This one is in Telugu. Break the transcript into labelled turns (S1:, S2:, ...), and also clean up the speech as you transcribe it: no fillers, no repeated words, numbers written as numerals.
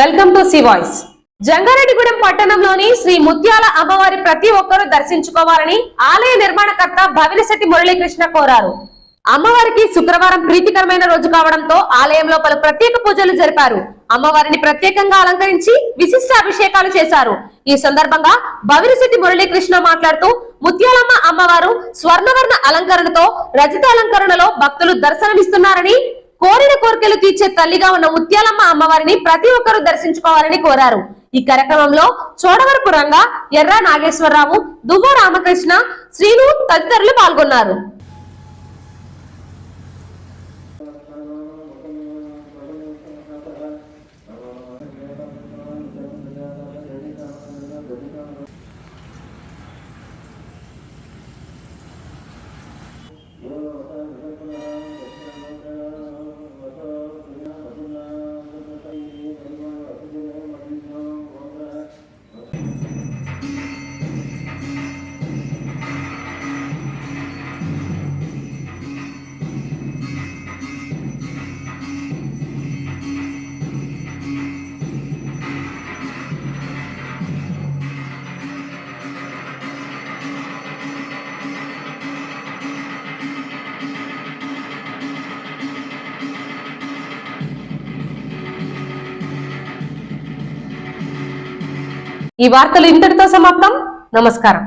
S1: Welcome to C voice. Jangareddygudem పట్టణంలోని శ్రీ ముత్యాల అమ్మవారి ప్రతి ఒక్కరూ దర్శించుకోవాలని ఆలయ నిర్మాణకర్త భవినశెట్టి మురళీకృష్ణ కోరారు. అమ్మవారికి శుక్రవారం ప్రీతికరమైన రోజు కావడంతో ఆలయంలో పలు ప్రత్యేక పూజలు జరిపారు. అమ్మవారిని ప్రత్యేకంగా అలంకరించి విశిష్ట అభిషేకాలు చేశారు. ఈ సందర్భంగా భవినశెట్టి మురళీకృష్ణ మాట్లాడుతూ ముత్యాలమ్మ అమ్మవారు స్వర్ణవర్ణ అలంకరణతో రజత అలంకరణలో భక్తులు దర్శనమిస్తున్నారని, కోరిన కోరికలు తీర్చే తల్లిగా ఉన్న ముత్యాలమ్మ అమ్మవారిని ప్రతి ఒక్కరూ దర్శించుకోవాలని కోరారు. ఈ కార్యక్రమంలో చోడవరపు రంగ, ఎర్ర నాగేశ్వరరావు, దువ్వ రామకృష్ణ, శ్రీను తదితరులు పాల్గొన్నారు. ఈ వార్తలు ఇంతటితో సమాప్తం. నమస్కారం.